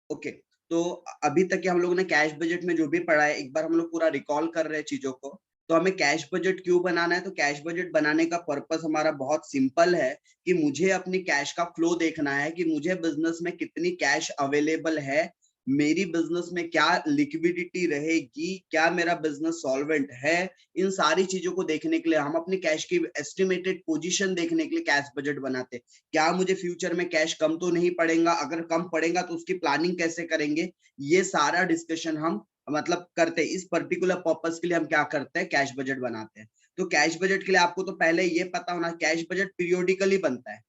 Okay, तो अभी तक के हम लोगों ने कैश बजट में जो भी पढ़ा है, एक बार हम लोग पूरा रिकॉल कर रहे हैं चीजों को। तो हमें कैश बजट क्यों बनाना है? तो कैश बजट बनाने का पर्पस हमारा बहुत सिंपल है कि मुझे अपनी कैश का फ्लो देखना है कि मुझे बिजनेस में कितनी कैश अवेलेबल है, मेरी बिजनेस में क्या लिक्विडिटी रहेगी, क्या मेरा बिजनेस सॉल्वेंट है। इन सारी चीजों को देखने के लिए, हम अपनी कैश की एस्टिमेटेड पोजीशन देखने के लिए कैश बजट बनाते हैं। क्या मुझे फ्यूचर में कैश कम तो नहीं पड़ेगा? अगर कम पड़ेगा तो उसकी प्लानिंग कैसे करेंगे? ये सारा डिस्कशन हम मतलब करते हैं। इस पर्टिकुलर पर्पस के लिए हम क्या करते हैं? कैश बजट बनाते हैं। तो कैश बजट के लिए आपको तो पहले ये पता होना, कैश बजट पीरियोडिकली बनता है,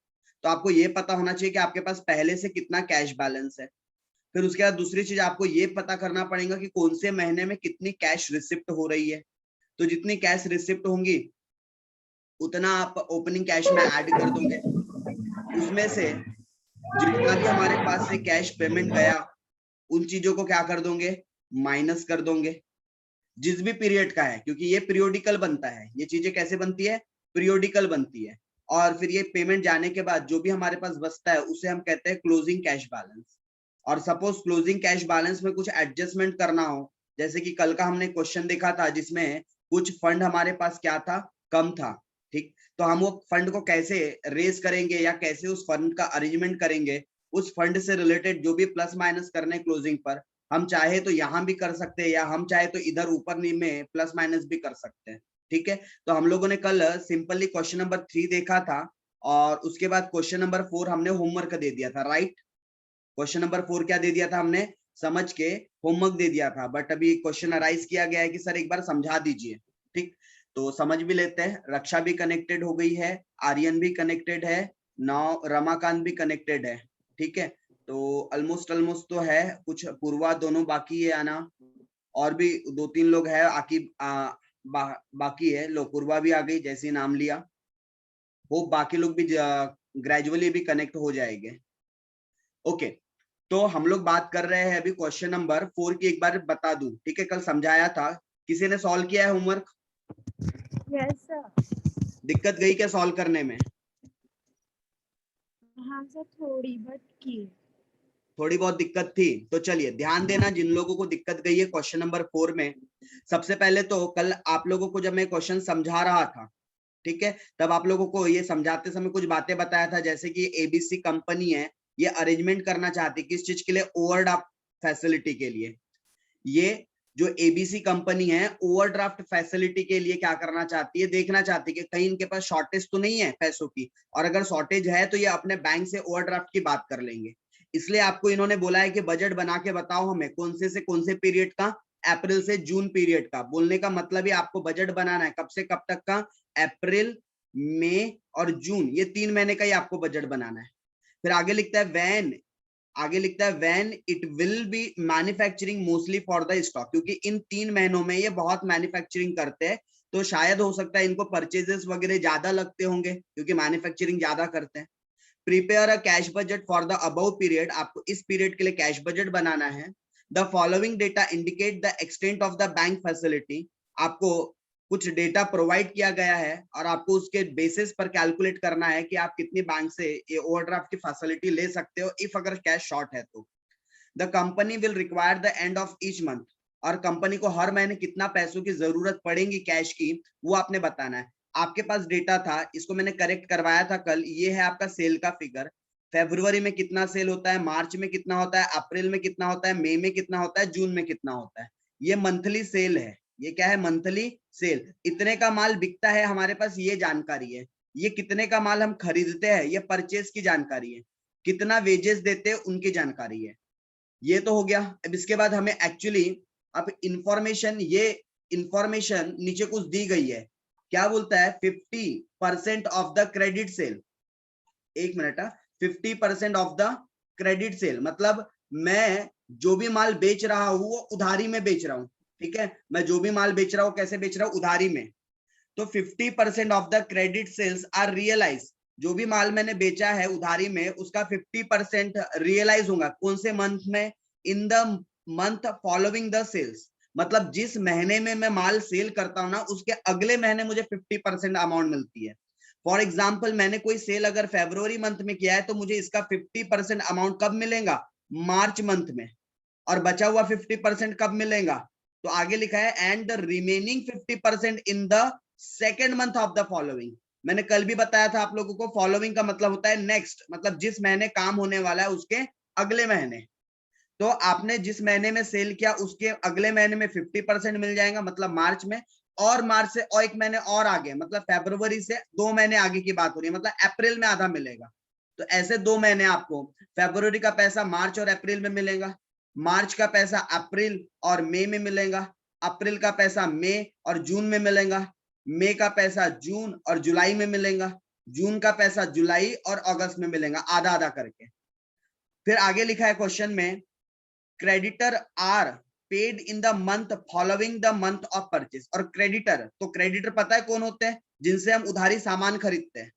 तो आपको ये पता होना चाहिए कि आपके पास पहले से कितना कैश बैलेंस है। फिर उसके बाद दूसरी चीज आपको ये पता करना पड़ेगा कि कौन से महीने में कितनी कैश रिसिप्ट हो रही है। तो जितनी कैश रिसिप्ट होंगी उतना आप ओपनिंग कैश में ऐड कर दोगे। उसमें से जितना भी हमारे पास से कैश पेमेंट गया, उन चीजों को क्या कर दोगे? माइनस कर दोगे, जिस भी पीरियड का है, क्योंकि ये पीरियोडिकल बनता है। ये चीजें कैसे बनती है? पीरियोडिकल बनती है। और फिर ये पेमेंट जाने के बाद जो भी हमारे पास बचता है उसे हम कहते हैं क्लोजिंग कैश बैलेंस। और सपोज क्लोजिंग कैश बैलेंस में कुछ एडजस्टमेंट करना हो, जैसे कि कल का हमने क्वेश्चन देखा था जिसमें कुछ फंड हमारे पास क्या था? कम था। ठीक, तो हम वो फंड को कैसे रेज करेंगे या कैसे उस फंड का अरेंजमेंट करेंगे, उस फंड से रिलेटेड जो भी प्लस माइनस करने क्लोजिंग पर, हम चाहे तो यहां भी कर सकते हैं या हम चाहे तो इधर ऊपर में प्लस माइनस भी कर सकते हैं। ठीक है, तो हम लोगों ने कल सिंपली क्वेश्चन नंबर 3 देखा था और उसके बाद क्वेश्चन नंबर 4 हमने होमवर्क दे दिया था, राइट? क्वेश्चन नंबर 4 क्या दे दिया था हमने? समझ के होमवर्क दे दिया था। बट अभी क्वेश्चन अराइज किया गया है कि सर एक बार समझा दीजिए। ठीक, तो समझ भी लेते हैं। रक्षा भी कनेक्टेड हो गई है, आर्यन भी कनेक्टेड है, नौ रमाकांत भी कनेक्टेड है। ठीक है, तो ऑलमोस्ट तो है। कुछ पूर्वा दोनों बाकी है आना, और भी 2-3 लोग है। आकिब बाकी है। लो, पूर्वा भी आ गई जैसे ही नाम लिया। वो बाकी लोग भी ग्रेजुअली भी कनेक्ट हो जाएंगे। ओके, तो हम लोग बात कर रहे हैं अभी क्वेश्चन नंबर 4 की। एक बार बता दूं, ठीक है? कल समझाया था, किसी ने सॉल्व किया है होमवर्क? Yes sir. दिक्कत गई क्या सॉल्व करने में? हाँ सर, थोड़ी बट की। थोड़ी बहुत दिक्कत थी, तो चलिए ध्यान देना जिन लोगों को दिक्कत गई है क्वेश्चन नंबर 4 में। सबसे पहले तो कल आप लोगों को जब मैं क्वेश्चन समझा रहा था, ठीक है, तब आप लोगों को ये समझाते समय कुछ बातें बताया था, जैसे कि एबीसी कंपनी है, ये अरेंजमेंट करना चाहती है किस चीज के लिए? ओवरड्राफ्ट फैसिलिटी के लिए। ये जो एबीसी कंपनी है ओवरड्राफ्ट फैसिलिटी के लिए क्या करना चाहती है? देखना चाहती है कि कहीं इनके पास शॉर्टेज तो नहीं है पैसों की, और अगर शॉर्टेज है तो ये अपने बैंक से ओवरड्राफ्ट की बात कर लेंगे। इसलिए आपको इन्होंने बोला है कि बजट बना के बताओ हमें कौन से कौन से पीरियड का? अप्रैल से जून पीरियड का। बोलने का मतलब ही आपको बजट बनाना है कब से कब तक का? अप्रैल, मई और जून, ये 3 महीने का ही आपको बजट बनाना है। फिर आगे लिखता है when it will be manufacturing mostly for the stock, क्योंकि इन 3 महीनों में ये बहुत मैन्युफैक्चरिंग करते हैं, तो शायद हो सकता है इनको परचेजेस वगैरह ज्यादा लगते होंगे क्योंकि मैन्युफैक्चरिंग ज्यादा करते हैं। Prepare a cash budget for the above period, आपको इस पीरियड के लिए कैश बजट बनाना है। The following data indicate the extent of the bank facility, आपको कुछ डेटा प्रोवाइड किया गया है और आपको उसके बेसिस पर कैलकुलेट करना है कि आप कितनी बैंक से ये ओवरड्राफ्ट की फैसिलिटी ले सकते हो इफ अगर कैश शॉर्ट है तो। The company will require the end of each month, और कंपनी को हर महीने कितना पैसों की जरूरत पड़ेगी कैश की, वो आपने बताना है। आपके पास डेटा था, इसको मैंने करेक्ट करवाया था कल। ये है आपका सेल का फिगर। फरवरी में कितना सेल होता है, मार्च में कितना होता है, अप्रैल में कितना होता है, मई में कितना होता है, जून में कितना होता है। ये मंथली सेल है। ये क्या है? Monthly cell. इतने का माल बिकता है हमारे पास, ये जानकारी है। ये कितने का माल हम खरीदते हैं, ये परचेज की जानकारी है। कितना वेजेस देते हैं, उनकी जानकारी है। ये तो हो गया। अब इसके बाद हमें एक्चुअली अब इंफॉर्मेशन, ये इंफॉर्मेशन नीचे कुछ दी गई है। क्या बोलता है? 50% ऑफ द क्रेडिट सेल। एक minute, 50% off the credit sale मतलब मैं जो भी माल बेच रहा हूं वो उधारी में बेच रहा हूं। ठीक है, मैं जो भी माल बेच रहा हूं कैसे बेच रहा हूं? उधारी में। तो 50% off the credit sales are realise, जो भी माल मैंने बेचा है उधारी में उसका 50% रियलाइज होगा कौन से मंथ में? In the month following the sales, मतलब जिस महीने में मैं माल सेल करता हूं ना, उसके अगले महीने मुझे 50% अमाउंट मिलती है। फॉर एग्जाम्पल, मैंने कोई सेल अगर फरवरी मंथ में किया है तो मुझे इसका 50% अमाउंट कब मिलेगा? मार्च मंथ में, और बचा हुआ 50% कब मिलेगा? तो आगे लिखा है and the remaining 50% in the second month of the following. मैंने कल भी बताया था आप लोगों को, फॉलोइंग का मतलब होता है नेक्स्ट, मतलब जिस महीने काम होने वाला है उसके अगले महीने। तो आपने जिस महीने में सेल किया उसके अगले महीने में 50% मिल जाएगा, मतलब मार्च में, और मार्च से और एक महीने और आगे, मतलब फरवरी से 2 महीने आगे की बात हो रही है, मतलब अप्रैल में आधा मिलेगा। तो ऐसे 2 महीने आपको फरवरी का पैसा मार्च और अप्रैल में मिलेगा, मार्च का पैसा अप्रैल और मई में मिलेगा, अप्रैल का पैसा मई और जून में मिलेगा, मई का पैसा जून और जुलाई में मिलेगा, जून का पैसा जुलाई और अगस्त में मिलेगा, आधा आधा करके। फिर आगे लिखा है क्वेश्चन में, creditor are paid in the month following the month of purchase. और क्रेडिटर, तो क्रेडिटर पता है कौन होते हैं? जिनसे हम उधारी सामान खरीदते हैं,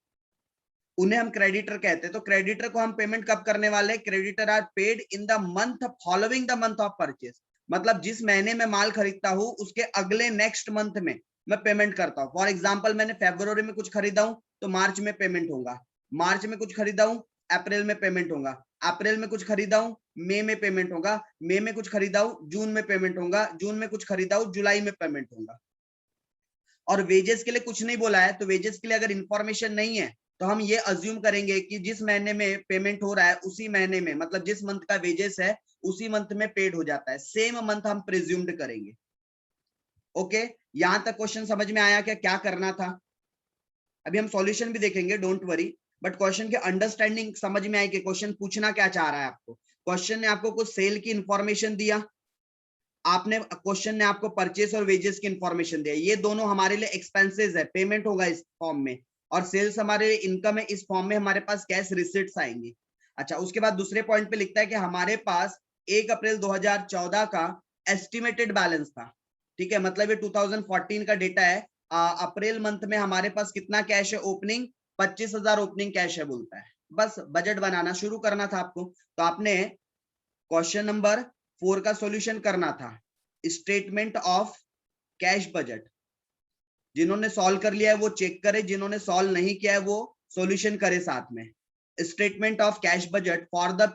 उन्हें हम क्रेडिटर कहते हैं। तो क्रेडिटर को हम पेमेंट कब करने वाले? Creditor are paid in the month following the month of purchase, मतलब जिस महीने में माल खरीदता हूं उसके अगले नेक्स्ट मंथ में मैं पेमेंट करता हूं। फॉर एग्जाम्पल, मैंने फरवरी में कुछ खरीदा हूं तो मार्च में पेमेंट होगा, मार्च में कुछ खरीदा हूं अप्रैल में पेमेंट होगा, अप्रैल में कुछ खरीदा हूं मई में पेमेंट होगा, मई में कुछ खरीदा हूं जून में पेमेंट होगा, जून में कुछ खरीदा हूं जुलाई में पेमेंट होगा। और वेजेस के लिए कुछ नहीं बोला है, तो वेजेस के लिए अगर इंफॉर्मेशन नहीं है तो हम ये अज्यूम करेंगे कि जिस महीने में पेमेंट हो रहा है उसी महीने में, मतलब जिस मंथ का वेजेस है उसी मंथ में पेड हो जाता है, सेम मंथ हम प्रिज्यूम्ड करेंगे। ओके, यहां तक क्वेश्चन समझ में आया क्या क्या करना था? अभी हम सॉल्यूशन भी देखेंगे, डोंट वरी, बट क्वेश्चन की अंडरस्टैंडिंग समझ में आई कि क्वेश्चन पूछना क्या चाह रहा है आपको। क्वेश्चन ने आपको कुछ सेल की इंफॉर्मेशन दिया, आपने क्वेश्चन ने आपको परचेस और वेजेस की इंफॉर्मेशन दिया, ये दोनों हमारे लिए एक्सपेंसेस है, पेमेंट होगा इस फॉर्म में, और सेल्स हमारे लिए इनकम है, इस फॉर्म में हमारे पास कैश रिसिट्स आएंगी। अच्छा, उसके बाद दूसरे पॉइंट पे लिखता है कि हमारे पास 1 अप्रैल 2014 का एस्टिमेटेड बैलेंस था, ठीक है, मतलब ये 2014 का डेटा है। अप्रैल मंथ में हमारे पास कितना कैश है ओपनिंग? 25,000 ओपनिंग कैश है बोलता है। बस बजट बनाना शुरू करना था आपको, तो आपने क्वेश्चन नंबर 4 का सॉल्यूशन करना था, स्टेटमेंट ऑफ कैश बजट। जिन्होंने सॉल्व कर लिया है वो चेक करे, जिन्होंने सॉल्व नहीं किया है वो सॉल्यूशन करे साथ में। Statement of cash budget for the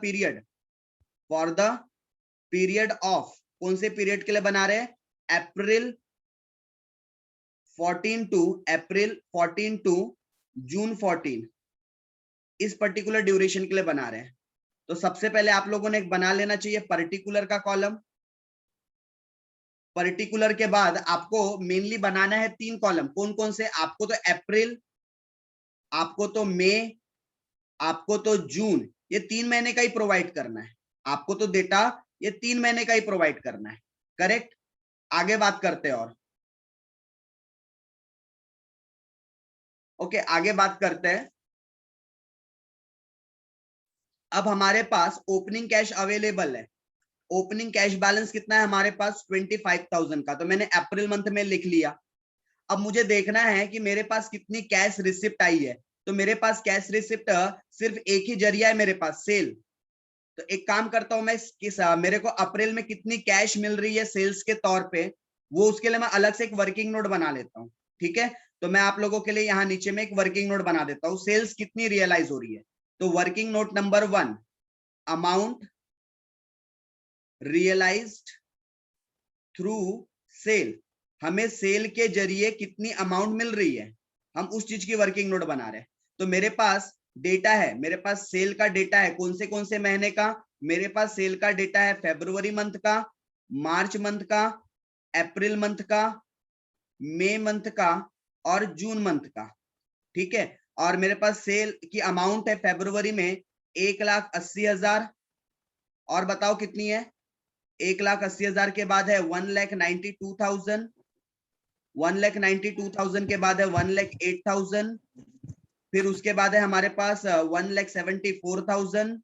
period of, कौन से पीरियड के लिए बना रहे हैं? अप्रैल 14 टू जून 14, इस पर्टिकुलर ड्यूरेशन के लिए बना रहे हैं। तो सबसे पहले आप लोगों ने एक बना लेना चाहिए पर्टिकुलर का कॉलम। पर्टिकुलर के बाद आपको मेनली बनाना है 3 कॉलम, कौन कौन से? आपको तो अप्रैल, आपको तो मई, आपको तो जून, ये 3 महीने का ही प्रोवाइड करना है। आपको तो डेटा ये 3 महीने का ही प्रोवाइड करना है, करेक्ट? आगे बात करते हैं और ओके, आगे बात करते हैं। अब हमारे पास ओपनिंग कैश अवेलेबल है, ओपनिंग कैश बैलेंस कितना है हमारे पास? 25,000 का, तो मैंने अप्रैल मंथ में लिख लिया। अब मुझे देखना है कि मेरे पास कितनी कैश रिसिप्ट आई है, तो मेरे पास कैश रिसिप्ट सिर्फ एक ही जरिया है मेरे पास, सेल। तो एक काम करता हूं मैं, मेरे को अप्रैल में कितनी कैश मिल रही है सेल्स के तौर पे, वो उसके लिए मैं अलग से एक वर्किंग नोट बना लेता हूँ, ठीक है? तो मैं आप लोगों के लिए यहाँ नीचे में एक वर्किंग नोट बना देता हूँ, सेल्स कितनी रियलाइज हो रही है। तो working note number 1, amount realised through sale, हमें सेल के जरिए कितनी अमाउंट मिल रही है, हम उस चीज की वर्किंग नोट बना रहे हैं। तो मेरे पास डेटा है, मेरे पास सेल का डेटा है, कौन से महीने का? मेरे पास सेल का डेटा है फरवरी मंथ का, मार्च मंथ का, अप्रैल मंथ का, मई मंथ का और जून मंथ का, ठीक है? और मेरे पास सेल की अमाउंट है फरवरी में 1,80,000, और बताओ कितनी है? 1,80,000 के बाद है 1,92,000, 1,92,000 के बाद है 1,08,000, फिर उसके बाद है हमारे पास 1,74,000,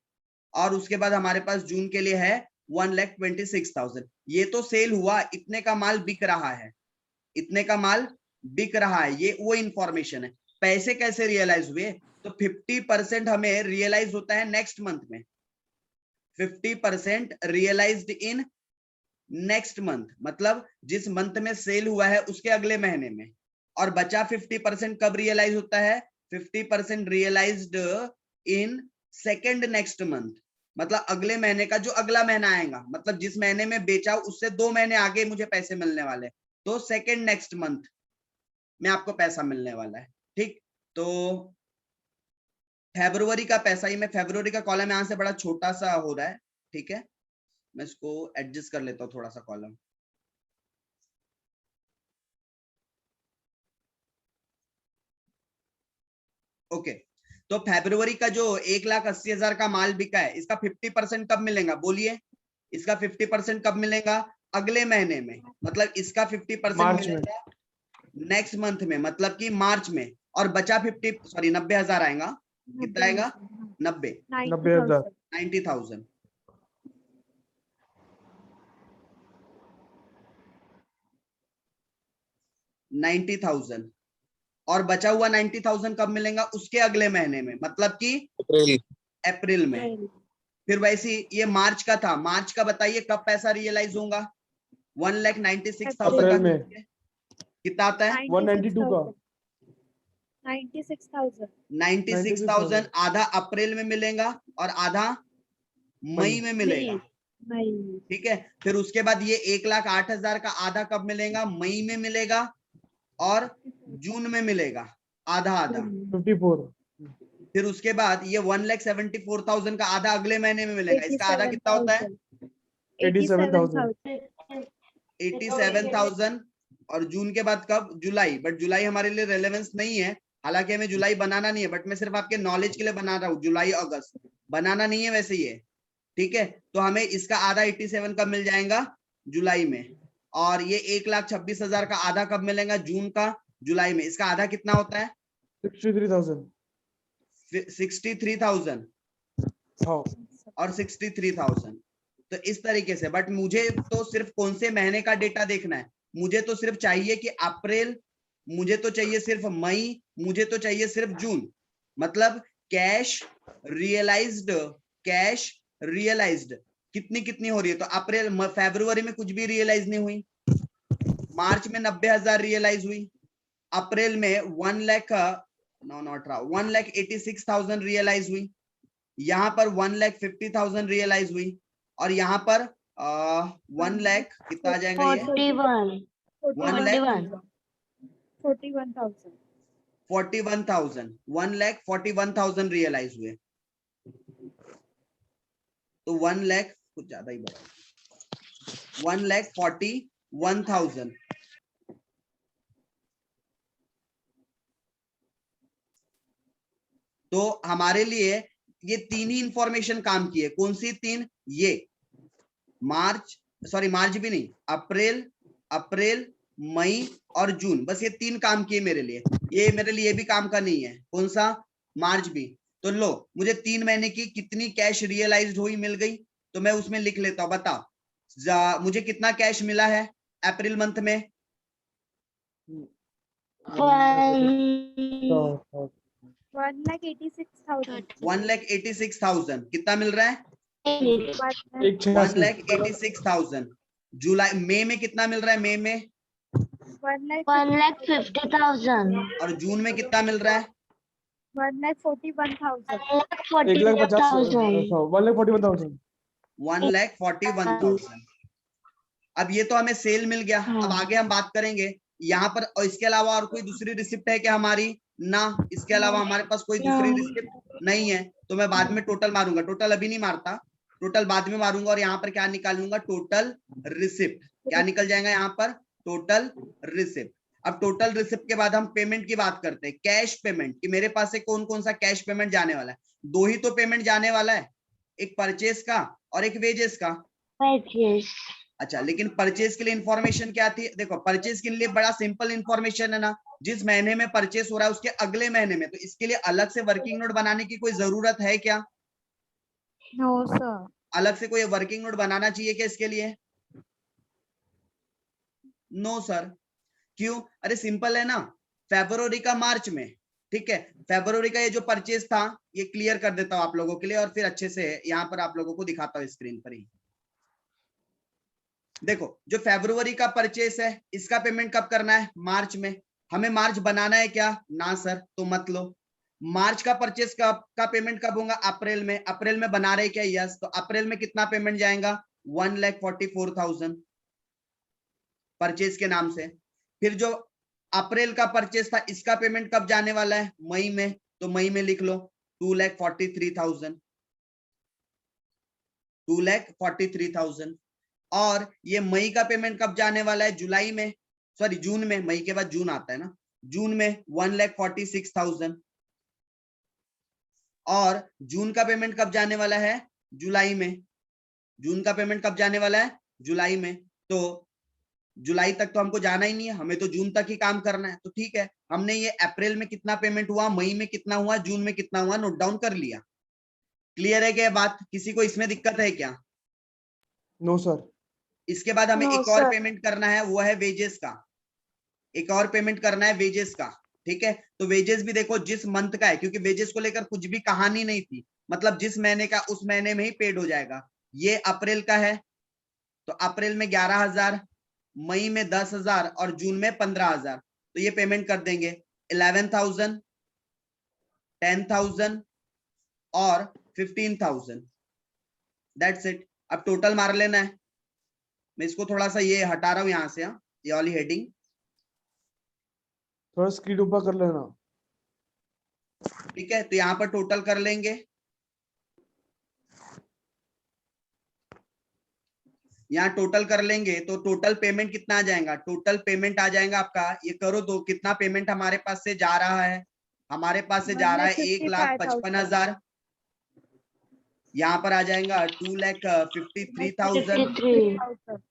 और उसके बाद हमारे पास जून के लिए है 1,26,000। ये तो सेल हुआ, इतने का माल बिक रहा है, इतने का माल बिक रहा है, ये वो इंफॉर्मेशन है। पैसे कैसे रियलाइज हुए? तो 50% हमें रियलाइज होता है नेक्स्ट मंथ में, 50% रियलाइज्ड इन नेक्स्ट मंथ, मतलब जिस मंथ में सेल हुआ है उसके अगले महीने में, और बचा 50% कब रियलाइज होता है? 50% realised in second next month, मतलब अगले महीने का जो अगला महीना आएगा, मतलब जिस महीने में बेचा उससे 2 महीने आगे मुझे पैसे मिलने वाले, तो सेकेंड नेक्स्ट मंथ में आपको पैसा मिलने वाला है। ठीक, तो फरवरी का पैसा, ही मैं फरवरी का कॉलम यहां से बड़ा छोटा सा हो रहा है, ठीक है, मैं इसको एडजस्ट कर लेता हूँ थोड़ा सा कॉलम। ओके, तो फरवरी का जो 1,80,000 का माल बिका है, इसका 50% कब मिलेगा बोलिए? इसका 50% कब मिलेगा? अगले महीने में, मतलब इसका 50% मिलेगा नेक्स्ट मंथ में, मतलब कि मार्च में, और बचा 90,000 आएगा। कितना आएगा? 90,000 90,000 90,000 और बचा हुआ 90,000 कब मिलेगा? उसके अगले महीने में, मतलब कि अप्रैल में। फिर वैसे ये मार्च का था, मार्च का बताइए कब पैसा रियलाइज होगा? 1,96,000 का कितना आता है? 192 का 96,000 आधा अप्रैल में मिलेगा और आधा मई में मिलेगा। ठीक है, फिर उसके बाद ये 1,08,000 का आधा कब मिलेगा? मई में मिलेगा और जून में मिलेगा, आधा आधा। 54। फिर उसके बाद ये 1,74,000 का आधा अगले महीने में मिलेगा। इसका आधा कितना होता है? 87,000। 87,000। और जून के बाद कब? जुलाई। बट जुलाई हमारे लिए रेलेवेंस नहीं है, हालांकि हमें जुलाई बनाना नहीं है, बट मैं सिर्फ आपके नॉलेज के लिए बना रहा हूँ। जुलाई अगस्त बनाना नहीं है वैसे ये, ठीक है। तो हमें इसका आधा 87 कब मिल जाएगा? जुलाई में। और ये 1,26,000 का आधा कब मिलेगा? जून का, जुलाई में। इसका आधा कितना होता है? 63,000। 63,000 और 63,000। तो इस तरीके से। बट मुझे तो सिर्फ कौन से महीने का डेटा देखना है, मुझे तो सिर्फ चाहिए कि अप्रैल, मुझे तो चाहिए सिर्फ मई, मुझे तो चाहिए सिर्फ जून। मतलब कैश रियलाइज्ड, कैश रियलाइज्ड कितनी कितनी हो रही है। तो अप्रैल, फरवरी में कुछ भी रियलाइज नहीं हुई, मार्च में 90,000 रियलाइज हुई, अप्रैल में 1,86,000 रियलाइज हुई, यहाँ पर 1,50,000 रियलाइज हुई, और यहाँ पर 1 लाख कितना आ जाएगा? ये 1,41,000 रियलाइज हुए। तो 1 लाख कुछ ज्यादा ही बढ़ा, 1,41,000। तो हमारे लिए ये तीन ही इंफॉर्मेशन काम की है। कौन सी तीन? ये मार्च भी नहीं, अप्रैल मई और जून, बस ये तीन काम किए मेरे लिए। ये मेरे लिए भी काम का नहीं है। कौन सा? मार्च भी। तो लो, मुझे 3 महीने की कितनी कैश रियलाइज्ड हुई मिल गई, तो मैं उसमें लिख लेता हूं। बताओ मुझे कितना कैश मिला है अप्रैल मंथ में? 1,86,000 कितना मिल रहा है? 1,86,000। जुलाई, मई में कितना मिल रहा है? मई में 1,50,000 और जून में कितना मिल रहा है? 1,41,000 1,41,000। 1,41,000। अब ये तो हमें सेल मिल गया। अब आगे हम बात करेंगे यहाँ पर। और इसके अलावा और कोई दूसरी रिसिप्ट है क्या हमारी? ना, इसके अलावा हमारे पास कोई दूसरी रिसिप्ट नहीं है। तो मैं बाद में टोटल मारूंगा, टोटल अभी नहीं मारता, टोटल बाद में मारूंगा। और यहाँ पर क्या निकालूंगा? Total receipt. क्या निकल जाएगा यहाँ पर? Total receipt. अब टोटल रिसिप्ट के बाद हम पेमेंट की बात करते हैं, कैश पेमेंट, कि मेरे पास से कौन कौन सा कैश पेमेंट जाने वाला है। 2 ही तो पेमेंट जाने वाला है, एक परचेस का और एक वेजेस का। अच्छा, लेकिन परचेज के लिए इंफॉर्मेशन क्या थी? देखो, परचेज के लिए बड़ा सिंपल इंफॉर्मेशन है ना, जिस महीने में परचेस हो रहा है उसके अगले महीने में। तो इसके लिए अलग से वर्किंग नोट बनाने की कोई जरूरत है क्या? No sir. अलग से कोई वर्किंग नोट बनाना चाहिए क्या इसके लिए? No sir. क्यों? अरे सिंपल है ना, फरवरी का मार्च में, ठीक है, फरवरी का ये जो परचेज था, ये क्लियर कर देता हूं आप लोगों के लिए, और फिर अच्छे से यहाँ पर आप लोगों को दिखाता हूँ स्क्रीन पर ही। देखो, जो फरवरी का परचेस है, इसका पेमेंट कब करना है? मार्च में। हमें मार्च बनाना है क्या? ना सर, तो मत लो। मार्च का परचेस का पेमेंट कब होगा? अप्रैल में। अप्रैल में बना रहे क्या? यस। तो अप्रैल में कितना पेमेंट जाएगा? 1,44,000 परचेस के नाम से। फिर जो अप्रैल का परचेस था, इसका पेमेंट कब जाने वाला है? मई में। तो मई में लिख लो 2,43,000, 2,43,000। और ये मई का पेमेंट कब जाने वाला है? जुलाई में, सॉरी जून में। मई के बाद जून आता है ना। जून में 1,46,000। और जून का पेमेंट कब जाने वाला है? जुलाई में। जून का पेमेंट कब जाने वाला है? जुलाई में। तो जुलाई तक तो हमको जाना ही नहीं है, हमें तो जून तक ही काम करना है। तो ठीक है, हमने ये अप्रैल में कितना पेमेंट हुआ, मई में कितना हुआ, जून में कितना हुआ, नोट डाउन कर लिया। क्लियर है क्या बात? किसी को इसमें दिक्कत है क्या? No sir. इसके बाद हमें No, एक और sir. पेमेंट करना है, वो है वेजेस का। एक और पेमेंट करना है वेजेस का। ठीक है, तो वेजेस भी देखो जिस मंथ का है, क्योंकि वेजेस को लेकर कुछ भी कहानी नहीं थी, मतलब जिस महीने का उस महीने में ही पेड हो जाएगा। ये अप्रैल का है, तो अप्रैल में 11,000, मई में 10,000 और जून में 15,000। तो ये पेमेंट कर देंगे 11,000, 10,000 और 15,000। That's it. अब टोटल मार लेना है। मैं इसको थोड़ा सा ये हटा रहा हूं यहां से, ये वाली हेडिंग। थोड़ा स्क्रीन ऊपर कर लेना। ठीक है, तो यहाँ पर टोटल कर लेंगे। यहाँ टोटल कर लेंगे तो टोटल पेमेंट कितना आ जाएगा? टोटल पेमेंट आ जाएगा आपका, ये करो तो कितना पेमेंट हमारे पास से जा रहा है? हमारे पास से जा रहा है 1,55,000। यहाँ पर आ जाएगा 2,53,000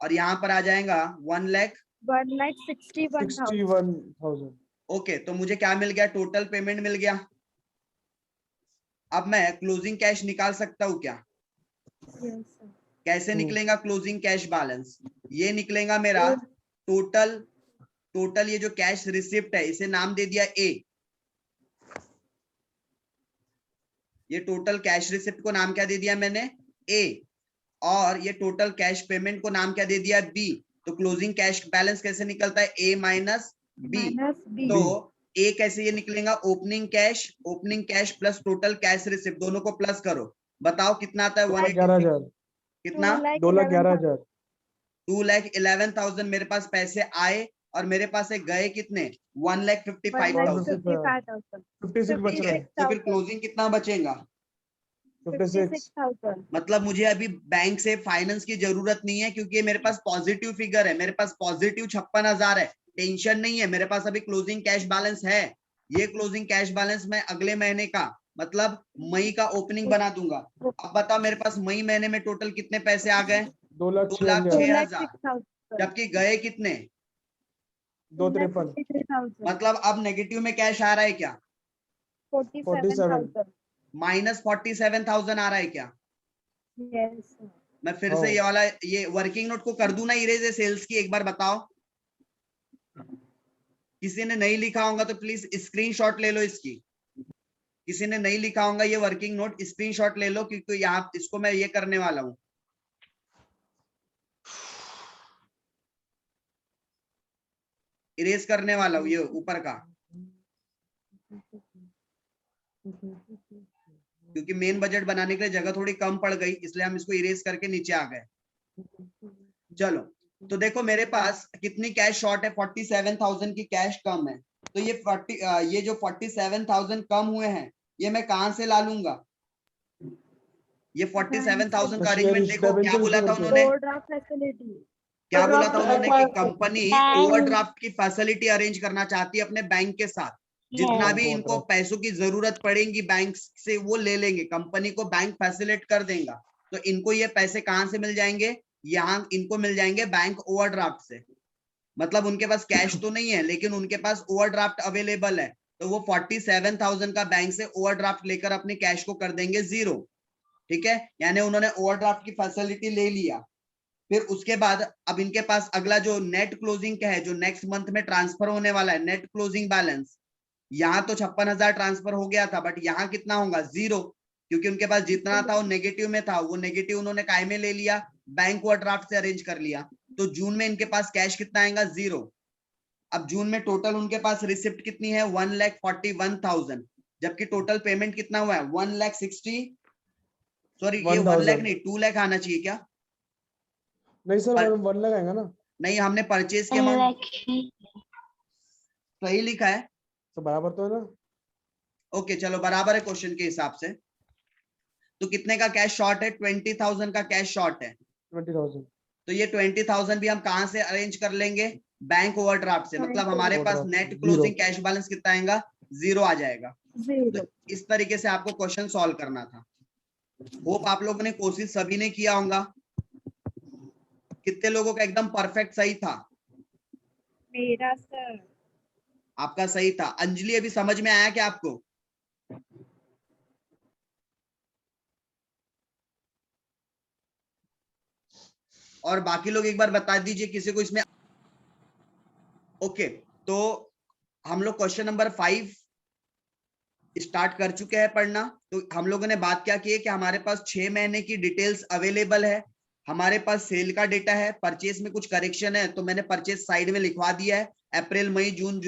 और यहाँ पर आ जाएगा 61,000। 1,61,000. ओके, तो मुझे क्या मिल गया? टोटल पेमेंट मिल गया। अब मैं क्लोजिंग कैश निकाल सकता हूँ क्या? Yes, sir. कैसे निकलेगा क्लोजिंग कैश बैलेंस? ये निकलेगा मेरा टोटल ये जो कैश रिसिप्ट है, इसे नाम दे दिया ए। ये टोटल कैश रिसिप्ट को नाम क्या दे दिया मैंने? ए। और ये टोटल कैश पेमेंट को नाम क्या दे दिया? बी। तो क्लोजिंग कैश बैलेंस कैसे निकलता है? ए माइनस बी। Minus B. तो ए कैसे ये निकलेगा? Opening cash plus total cash receipt, दोनों को प्लस करो, बताओ कितना आता है? 2,11,000। कितना? 2,11,000। 2,11,000 मेरे पास पैसे आए और मेरे पास से गए कितने? 1,55,000। 1,55,000. 56 बच रहा है। तो फिर क्लोजिंग कितना बचेगा? 56। 56,000. मतलब मुझे अभी बैंक से फाइनेंस की जरूरत नहीं है, क्योंकि मेरे पास पॉजिटिव फिगर है, मेरे पास पॉजिटिव 56,000 है। टेंशन नहीं है, मेरे पास अभी क्लोजिंग कैश बैलेंस है। ये क्लोजिंग कैश बैलेंस मैं अगले महीने का, मतलब मई का ओपनिंग बना दूंगा। अब बताओ मेरे पास मई महीने में टोटल कितने पैसे आ गए? 2,06,000। 2,06,000। जबकि गए कितने? 2,53,000। मतलब अब नेगेटिव में कैश आ रहा है क्या? 47,000. माइनस 47,000 आ रहा है क्या? Yes, sir. मैं फिर से ये वाला ये वर्किंग नोट को कर दूं ना इरेज सेल्स की? एक बार बताओ, किसी ने नहीं लिखा होगा तो प्लीज स्क्रीनशॉट ले लो इसकी। किसी ने नहीं लिखा होगा ये वर्किंग नोट, स्क्रीनशॉट ले लो, क्योंकि यहाँ इसको मैं ये करने वाला हूँ। इरेज करने वाला हूँ ये ऊपर का, क्योंकि मेन बजट बनाने के लिए जगह थोड़ी कम पड़ गई, इसलिए हम इसको इरेज करके नीचे आ गए। चलो, तो देखो मेरे पास कितनी कैश शॉर्ट है? 47,000 की कैश कम है। तो ये जो 47,000 कम हुए हैं, ये मैं कहां से ला लूंगा? ये 47,000 का अरेंजमेंट देखो, क्या बोला था उन्होंने? Overdraft facility. क्या बोला था उन्होंने? कि कंपनी ओवरड्राफ्ट की फैसिलिटी अरेंज करना चाहती है अपने बैंक के साथ। जितना भी इनको पैसों की जरूरत पड़ेगी बैंक से, वो ले लेंगे, कंपनी को बैंक फैसिलिट कर देगा। तो इनको ये पैसे कहां से मिल जाएंगे? यहाँ इनको मिल जाएंगे बैंक ओवरड्राफ्ट से। मतलब उनके पास कैश तो नहीं है, लेकिन उनके पास ओवरड्राफ्ट अवेलेबल है। तो वो 47,000 का बैंक से ओवरड्राफ्ट लेकर अपने कैश को कर देंगे 0। ठीक है, यानी उन्होंने ओवरड्राफ्ट की फैसिलिटी ले लिया। फिर उसके बाद अब इनके पास अगला जो नेट क्लोजिंग का है, जो नेक्स्ट मंथ में ट्रांसफर होने वाला है, नेट क्लोजिंग बैलेंस, यहाँ तो 56,000 ट्रांसफर हो गया था, बट यहाँ कितना होगा? 0, क्योंकि उनके पास जितना था वो नेगेटिव में था। वो नेगेटिव उन्होंने काय में ले लिया? बैंक ओवरड्राफ्ट से अरेंज कर लिया। तो जून में इनके पास कैश कितना आएगा? 0। अब जून में टोटल उनके पास रिसिप्ट कितनी है? 1,41,000। जबकि टोटल पेमेंट कितना हुआ है 1,60,000, सॉरी ये 1 1000 लाख नहीं 2 लाख आना चाहिए क्या? नहीं सर, पर- 1 लाख आएगा ना। नहीं, हमने परचेज के अमाउंट सही लिखा है। तो बराबर तो है ना। ओके चलो बराबर है क्वेश्चन के हिसाब से। तो कितने का कैश शॉर्ट है? 20,000 का कैश शॉर्ट है। 20,000। तो ये 20,000 भी हम कहां से अरेंज कर लेंगे? बैंक ओवरड्राफ्ट से। मतलब हमारे पास overdraft, net zero. Closing cash balance कितना आएगा? 0 आ जाएगा। जीरो। तो इस तरीके से आपको क्वेश्चन सॉल्व करना था। होप आप लोगों ने कोशिश सभी ने किया होगा। कितने लोगों का एकदम परफेक्ट सही था? मेरा सर। आपका सही था। अंजलि अभी समझ में आया क्या आपको? और बाकी लोग एक बार बता दीजिए किसी को इसमें। ओके तो हम लोग क्वेश्चन नंबर 5 स्टार्ट कर चुके हैं पढ़ना। तो हम लोगों ने बात क्या की है कि हमारे पास 6 महीने की डिटेल्स अवेलेबल है। हमारे पास सेल का डेटा है, परचेस में कुछ करेक्शन है तो मैंने परचेस साइड में लिखवा दिया है। अप्रैल मई जून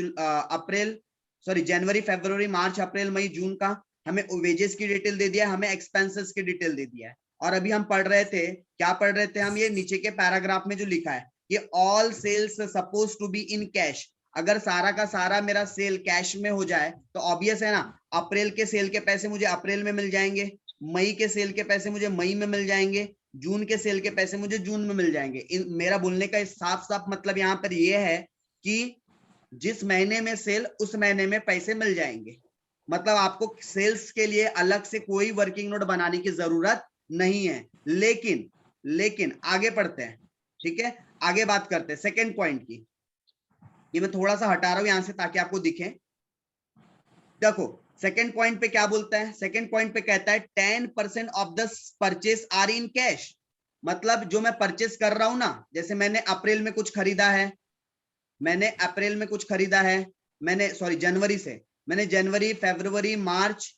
जनवरी फरवरी मार्च अप्रैल मई जून का हमें वेजेस की डिटेल दे दिया है, हमें एक्सपेंसेस की डिटेल दे दिया है। और अभी हम पढ़ रहे थे, क्या पढ़ रहे थे हम? ये नीचे के पैराग्राफ में जो लिखा है कि all sales suppose to be in cash. अगर सारा का सारा मेरा सेल कैश में हो जाए तो ऑब्वियस है ना, अप्रैल के सेल के पैसे मुझे अप्रैल में मिल जाएंगे, मई के सेल के पैसे मुझे मई में मिल जाएंगे, जून के सेल के पैसे मुझे जून में मिल जाएंगे। मेरा बोलने का साफ साफ मतलब यहाँ पर यह है कि जिस महीने में सेल उस महीने में पैसे मिल जाएंगे। मतलब आपको सेल्स के लिए अलग से कोई वर्किंग नोट बनाने की जरूरत नहीं है। लेकिन आगे पढ़ते हैं, ठीक है? आगे बात करते हैं सेकेंड पॉइंट की। ये मैं थोड़ा सा हटा रहा हूं यहां से ताकि आपको दिखे। देखो सेकेंड पॉइंट पे क्या बोलता है? सेकेंड पॉइंट पे कहता है 10% off the purchase are in cash. मतलब जो मैं परचेस कर रहा हूं ना, जैसे मैंने अप्रैल में कुछ खरीदा है, जनवरी से, मैंने जनवरी फरवरी मार्च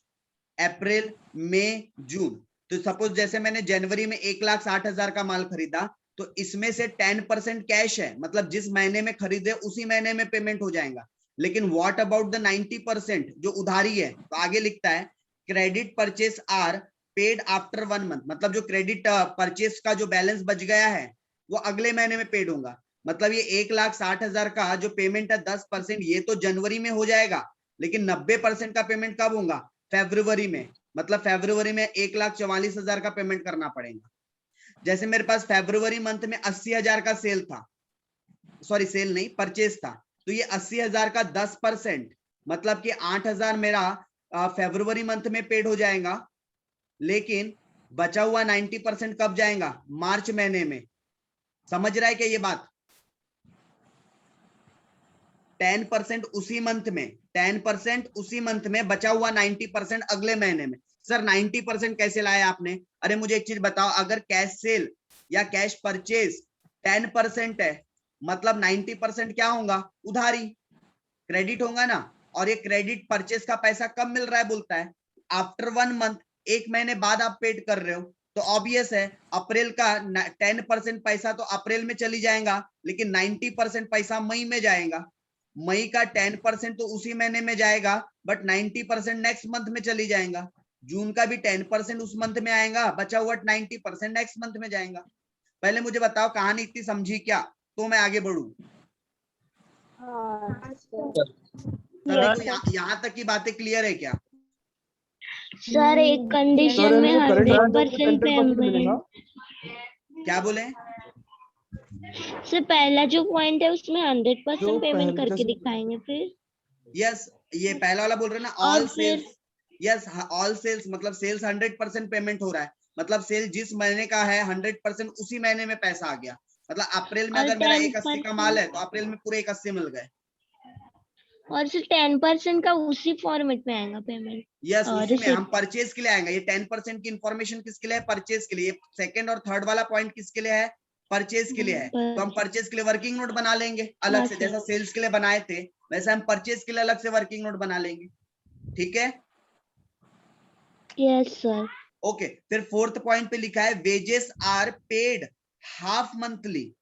अप्रैल मई जून। तो सपोज जैसे मैंने जनवरी में 1,60,000 का माल खरीदा तो इसमें से 10% कैश है, मतलब जिस महीने में खरीदे उसी महीने में पेमेंट हो जाएगा। लेकिन व्हाट अबाउट द 90% जो उधारी है? तो आगे लिखता है credit purchase are paid after 1 month. मतलब जो क्रेडिट परचेस का जो बैलेंस बच गया है वो अगले महीने में पेड होगा। मतलब ये 1,60,000 का जो पेमेंट है 10% ये तो जनवरी में हो जाएगा, लेकिन 90% का पेमेंट कब होगा? फरवरी में। मतलब फरवरी में 1,44,000 का पेमेंट करना पड़ेगा। जैसे मेरे पास फरवरी मंथ में 80,000 का सेल था, सॉरी सेल नहीं परचेस था, तो ये 80,000 का 10% मतलब कि 8,000 मेरा फरवरी मंथ में पेड हो जाएगा। लेकिन बचा हुआ 90% कब जाएगा? मार्च महीने में। समझ रहा है क्या ये बात? 10% उसी मंथ में, 10% उसी मंथ में, बचा हुआ 90% अगले महीने में। सर 90% कैसे लाया आपने? अरे मुझे एक चीज बताओ, अगर कैश सेल या कैश परचेज 10% है मतलब 90% क्या होगा? उधारी, क्रेडिट होगा ना। और ये क्रेडिट परचेज का पैसा कब मिल रहा है बोलता है? आफ्टर 1 मंथ, एक महीने बाद आप पेड कर रहे हो। तो ऑब्वियस है अप्रैल का 10% पैसा तो अप्रैल में चली जाएगा, लेकिन 90% पैसा मई में जाएगा। मई का 10% तो उसी महीने में जाएगा, बट 90% नेक्स्ट मंथ में चली जाएगा। जून का भी 10% उस मंथ में आएगा, बचा हुआ 90% नेक्स्ट मंथ में जाएगा। पहले मुझे बताओ कहानी इतनी समझी क्या, तो मैं आगे बढ़ू। सभी को यहाँ तक की बातें क्लियर है क्या? सर एक सर कंडीशन में इनको करंट 100% 100% मिलेगा। पेमेंट। क्या बोले? सर पहला जो पॉइंट है उसमें 100% जो पेमेंट पहले करके जैसे दिखाएंगे फिर। यस, ये पहला वाला बोल रहे ना, और ऑल फिर सेल्स। यस, ऑल सेल्स मतलब सेल्स 100% पेमेंट हो रहा है। मतलब सेल जिस महीने का है 100% उसी महीने में पैसा आ गया। मतलब अप्रैल में और अगर मेरा 180 का माल 10% है तो अप्रैल में पूरे 180 मिल गए। और सिर्फ 10% का उसी फॉर्मेट में आएगा पेमेंट। यस, उसी में हम रिसिप्ट। परचेज के लिए आएंगे। ये 10% की इंफॉर्मेशन किसके लिए है? परचेज के लिए। सेकंड और थर्ड वाला पॉइंट किसके लिए है? परचेज के लिए है। तो हम परचेज के लिए वर्किंग नोट बना लेंगे अलग हाँ से, सर। जैसा सेल्स के लिए बनाए थे वैसे हम परचेज के लिए अलग से वर्किंग नोट बना लेंगे। ठीक है? Yes sir. ओके, फिर फोर्थ पॉइंट पे लिखा है wages are paid half monthly.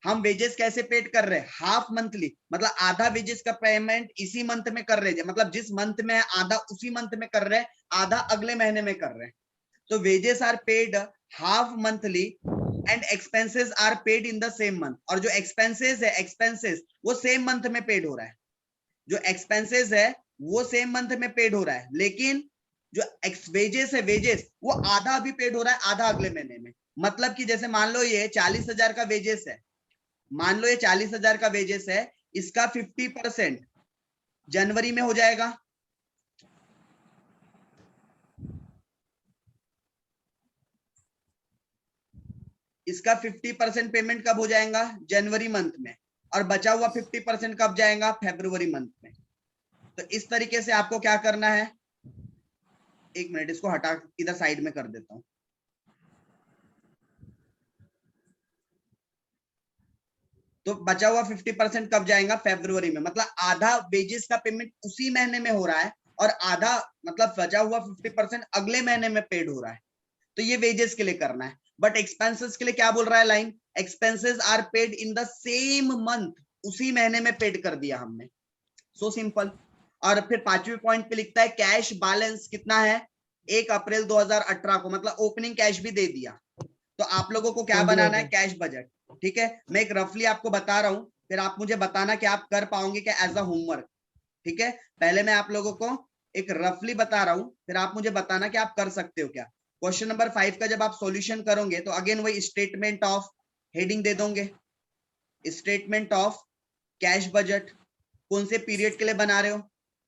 हम वेजेस कैसे पेड कर रहे हैं, हाफ मंथली, मतलब आधा वेजेस का पेमेंट इसी मंथ में कर रहे हैं, मतलब जिस मंथ में है आधा उसी मंथ में कर रहे हैं, आधा अगले महीने में कर रहे हैं। तो wages are paid half monthly and expenses are paid in the same month. और जो एक्सपेंसेस है, एक्सपेंसेस वो सेम मंथ में पेड हो रहा है, जो एक्सपेंसेस है वो सेम मंथ में पेड हो रहा है, लेकिन जो वेजेस है, वेजेस वो आधा अभी पेड हो रहा है, आधा अगले महीने में। मतलब कि जैसे मान लो ये 40,000 का वेजेस है, मान लो ये 40,000 का वेजेस है, इसका 50% जनवरी में हो जाएगा, इसका 50% पेमेंट कब हो जाएगा, जनवरी मंथ में, और बचा हुआ 50% कब जाएगा, फरवरी मंथ में। तो इस तरीके से आपको क्या करना है, एक मिनट इसको हटा इधर साइड में कर देता हूं। तो बचा हुआ 50% कब जाएगा, फरवरी में, मतलब आधा वेजेस का पेमेंट उसी महीने में हो रहा है और आधा मतलब बचा हुआ 50% अगले महीने में पेड हो रहा है। तो ये वेजेस के लिए करना है। बट एक्सपेंसेस के लिए क्या बोल रहा है line, expenses are paid in the same month, उसी महीने में पेड कर दिया हमने, सो सिंपल। और फिर 5वें पॉइंट पे लिखता है कैश बैलेंस कितना है 1 अप्रैल 2018 को, मतलब ओपनिंग कैश भी दे दिया। तो आप लोगों को क्या बनाना है, कैश बजट। ठीक है, मैं एक रफली आपको बता रहा हूं, फिर आप मुझे बताना कि आप कर पाओगे क्या एज अ होमवर्क। ठीक है, पहले मैं आप लोगों को एक रफली बता रहा हूं, फिर आप मुझे बताना कि आप कर सकते हो क्या। क्वेश्चन नंबर 5 का जब आप सॉल्यूशन करोगे तो अगेन वही स्टेटमेंट ऑफ हेडिंग दे दोगे, स्टेटमेंट ऑफ कैश बजट, कौन से पीरियड के लिए बना रहे हो,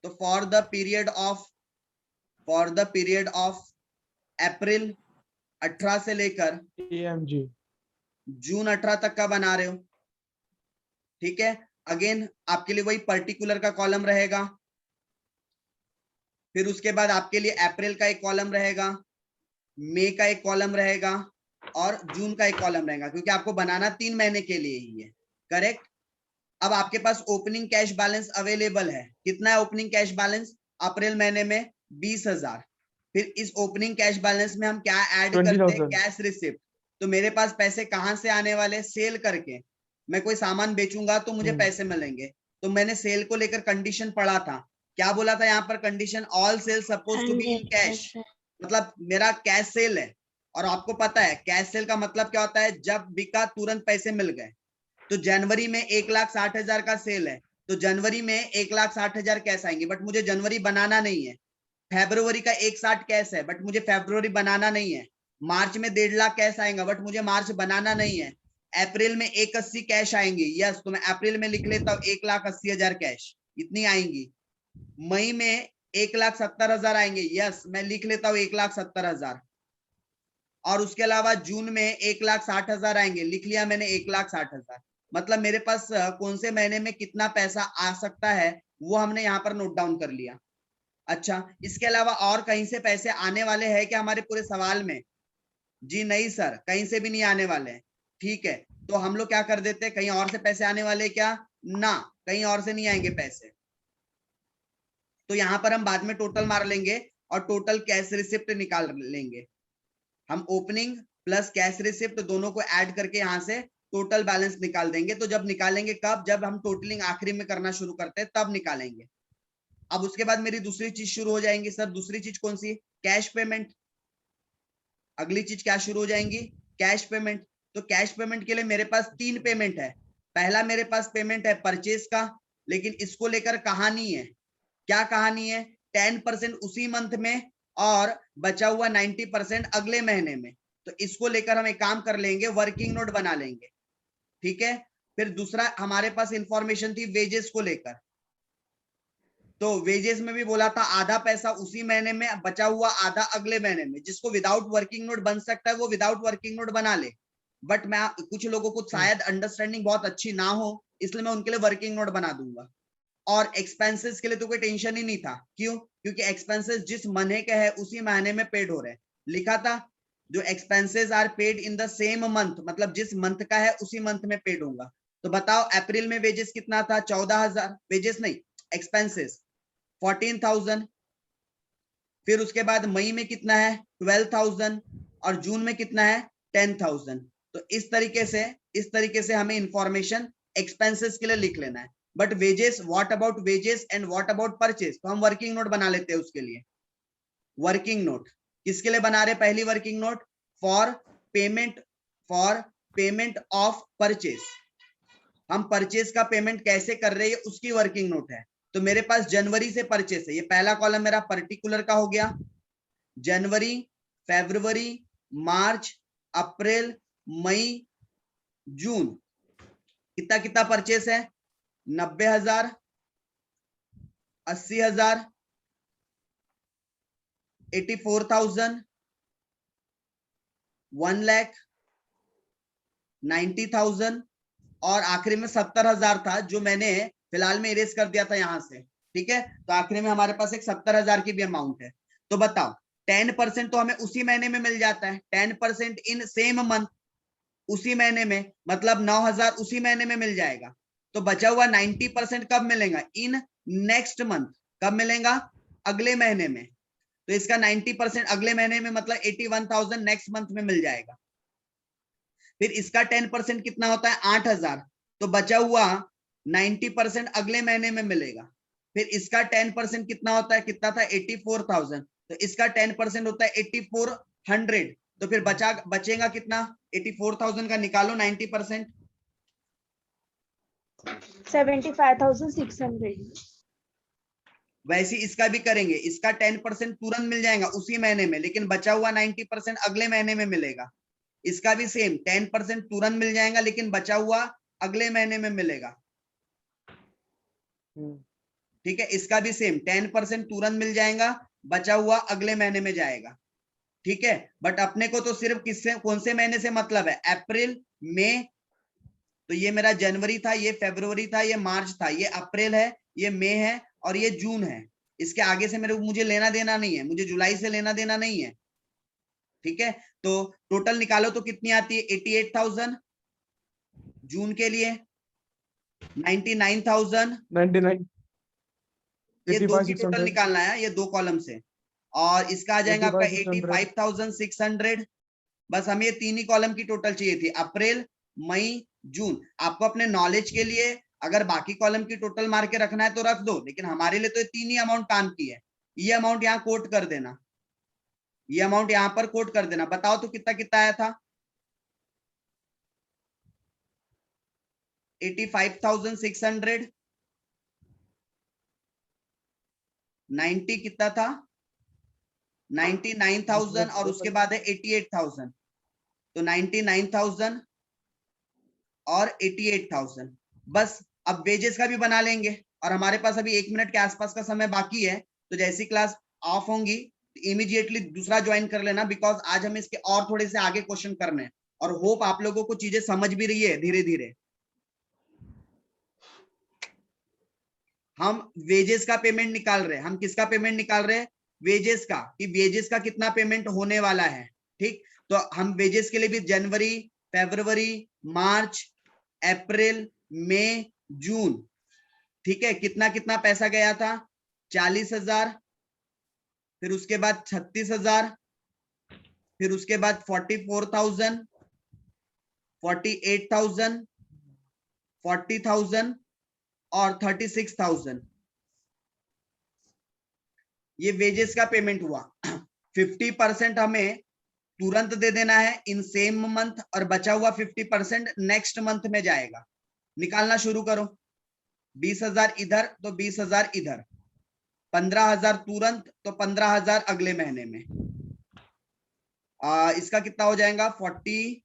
तो for the period of April 18 से लेकर AMG जून 18 तक का बना रहे हो। ठीक है, अगेन आपके लिए वही पर्टिकुलर का कॉलम रहेगा, फिर उसके बाद आपके लिए अप्रैल का एक कॉलम रहेगा, मई का एक कॉलम रहेगा और जून का एक कॉलम रहेगा, क्योंकि आपको बनाना 3 महीने के लिए ही है। करेक्ट। अब आपके पास ओपनिंग कैश बैलेंस अवेलेबल है, कितना है ओपनिंग कैश बैलेंस, अप्रैल महीने में 20,000। फिर इस ओपनिंग कैश बैलेंस में हम क्या ऐड करते हैं, 20,000 कैश रिसिप्ट। तो मेरे पास पैसे कहां से आने वाले, सेल करके, मैं कोई सामान बेचूंगा तो मुझे पैसे मिलेंगे। तो मैंने सेल को लेकर कंडीशन पढ़ा था, क्या बोला था यहाँ पर condition, all sale suppose to be in cash, मतलब मेरा कैश सेल है। और आपको पता है कैश सेल का मतलब क्या होता है, जब बिका तुरंत पैसे मिल गए। तो जनवरी में 1,60,000 का सेल है, तो जनवरी में 1,60,000 कैश आएंगे, बट मुझे जनवरी बनाना नहीं है। फरवरी का 1,60 कैश है, बट मुझे फरवरी बनाना नहीं है। मार्च में 1.5 लाख कैश आएगा, बट मुझे मार्च बनाना नहीं है। अप्रैल में 1,80 कैश आएंगी, यस, तो मैं अप्रैल में लिख लेता हूँ 1,80,000 कैश, इतनी आएंगी। मई में 1,70,000 आएंगे, यस, मैं लिख लेता हूँ 1,70,000। और उसके अलावा जून में 1,60,000 आएंगे, लिख लिया मैंने 1,60,000। मतलब मेरे पास कौन से महीने में कितना पैसा आ सकता है वो हमने यहाँ पर नोट डाउन कर लिया। अच्छा, इसके अलावा और कहीं से पैसे आने वाले हैं क्या हमारे पूरे सवाल में, जी नहीं सर, कहीं से भी नहीं आने वाले हैं। ठीक है, तो हम लोग क्या कर देते हैं, कहीं और से पैसे आने वाले क्या, ना, कहीं और से नहीं आएंगे पैसे। तो यहाँ पर हम बाद में टोटल मार लेंगे और टोटल कैश रिसिप्ट निकाल लेंगे। हम ओपनिंग प्लस कैश रिसिप्ट दोनों को ऐड करके यहाँ से टोटल बैलेंस निकाल देंगे। तो जब निकालेंगे कब, जब हम टोटलिंग आखिरी में करना शुरू करते हैं तब निकालेंगे। अब उसके बाद मेरी दूसरी चीज शुरू हो जाएंगी, सर दूसरी चीज कौन सी, कैश पेमेंट। अगली चीज क्या शुरू हो जाएंगी, कैश पेमेंट। तो कैश पेमेंट के लिए मेरे पास 3 पेमेंट है। पहला मेरे पास पेमेंट है परचेज का, लेकिन इसको लेकर कहानी है, क्या कहानी है, 10% उसी मंथ में और बचा हुआ 90% अगले महीने में। तो इसको लेकर हम एक काम कर लेंगे, वर्किंग नोट बना लेंगे। ठीक है, फिर दूसरा हमारे पास इंफॉर्मेशन थी वेजेस को लेकर। तो वेजेस में भी बोला था आधा पैसा उसी महीने में, बचा हुआ आधा अगले महीने में। जिसको विदाउट वर्किंग नोट बन सकता है वो विदाउट वर्किंग नोट बना ले, बट मैं कुछ लोगों को शायद अंडरस्टैंडिंग बहुत अच्छी ना हो, इसलिए मैं उनके लिए वर्किंग नोट बना दूंगा। और एक्सपेंसेस के लिए तो कोई टेंशन ही नहीं था, क्यों, क्योंकि एक्सपेंसेस जिस महीने का है उसी महीने में पेड हो रहे हैं। लिखा था जो expenses are paid in the same month, मतलब जिस मंथ का है उसी मंथ में पेड होगा। तो बताओ अप्रैल में वेजेस कितना था, 14,000, वेजेस नहीं एक्सपेंसेस 14,000। फिर उसके बाद मई में कितना है 12,000 और जून में कितना है 10,000। तो इस तरीके से हमें इंफॉर्मेशन एक्सपेंसेस के लिए लिख लेना है। But wages, what about wages and what about purchase, तो हम वर्किंग नोट बना लेते हैं उसके लिए। वर्किंग नोट किसके लिए बना रहे? पहली working note for payment of purchase. हम परचेज का पेमेंट कैसे कर रहे हैं उसकी वर्किंग नोट है। तो मेरे पास जनवरी से परचेज है, ये पहला कॉलम मेरा पर्टिकुलर का हो गया। जनवरी, फरवरी, मार्च, अप्रैल, मई, जून, कितना कितना परचेस है? 90,000, 80,000, 84,000, 1,00,000, 90,000 और आखिरी में 70,000 था जो मैंने फिलहाल में इरेज कर दिया था यहां से। ठीक है, तो आखिरी में हमारे पास एक 70,000 की भी अमाउंट है। तो बताओ 10% तो हमें उसी महीने में मिल जाता है, 10% इन सेम मंथ, उसी महीने में, मतलब 9,000 उसी महीने में मिल जाएगा। तो बचा हुआ 90% कब मिलेगा? In next month. कब मिलेगा? अगले महीने में। तो इसका 90% अगले महीने में मतलब 81,000 नेक्स्ट मंथ में मिल जाएगा। फिर इसका 10% कितना होता है? 8,000। तो बचा हुआ 90% अगले महीने में मिलेगा। फिर इसका 10% कितना होता है? कितना था? 84,000। तो इसका 10% होता है 8,400। तो फिर बचेगा कितना? 84,000 का निकालो 90%। 75,600। वैसे इसका भी करेंगे, इसका 10% तुरंत मिल जाएगा उसी महीने में, लेकिन बचा हुआ 90% अगले महीने में मिलेगा। इसका भी सेम 10% तुरंत मिल जाएगा, लेकिन बचा हुआ अगले महीने में मिलेगा। ठीक है, इसका भी सेम 10% तुरंत मिल जाएगा, बचा हुआ अगले महीने में जाएगा। ठीक है, बट अपने को तो सिर्फ किससे, कौन से महीने से मतलब है? अप्रैल, मई। तो ये मेरा जनवरी था, ये फरवरी था, ये मार्च था, ये अप्रैल है, ये मई है और ये जून है। इसके आगे से मुझे लेना देना नहीं है, मुझे जुलाई से लेना देना नहीं है। ठीक है, तो टोटल निकालो तो कितनी आती है? 88,000 जून के लिए, 99,000, 99, ये दो की टोटल 85,600, निकालना है, ये दो कॉलम से। और इसका आ जाएगा आपका 85,600, 85,600। बस हमें ये तीन ही कॉलम की टोटल चाहिए थी, अप्रैल, मई, जून। आपको अपने नॉलेज के लिए अगर बाकी कॉलम की टोटल मार के रखना है तो रख दो, लेकिन हमारे लिए तो ये तीन ही अमाउंट काम की है। ये अमाउंट यहाँ कोट कर देना, ये अमाउंट यहाँ पर कोट कर देना। बताओ तो कितना कितना आया था? 85,600, 90 कितना था? 99,000 और उसके बाद है 88,000। तो 99,000 और 88,000। बस अब वेजेस का भी बना लेंगे, और हमारे पास अभी 1 मिनट के आसपास का समय बाकी है। तो जैसी क्लास ऑफ होंगी इमीडिएटली दूसरा ज्वाइन कर लेना, बिकॉज आज हमें इसके और थोड़े से आगे क्वेश्चन करने हैं, और होप आप लोगों को चीजें समझ भी रही है धीरे धीरे। हम वेजेस का पेमेंट निकाल रहे हैं। हम किसका पेमेंट निकाल रहे हैं? वेजेस का, कि वेजेस का कितना पेमेंट होने वाला है। ठीक, तो हम वेजेस के लिए भी जनवरी, फरवरी, मार्च, अप्रैल, मई, जून, ठीक है, कितना कितना पैसा गया था? 40,000, फिर उसके बाद 36,000, फिर उसके बाद 44,000, 48,000, 40,000 और 36,000। ये वेजेस का पेमेंट हुआ। 50% हमें तुरंत दे देना है इन सेम मंथ, और बचा हुआ 50% नेक्स्ट मंथ में जाएगा। निकालना शुरू करो। 20,000 इधर तो 20,000 इधर, 15,000 तुरंत तो 15,000 अगले महीने में। इसका कितना हो जाएगा? 23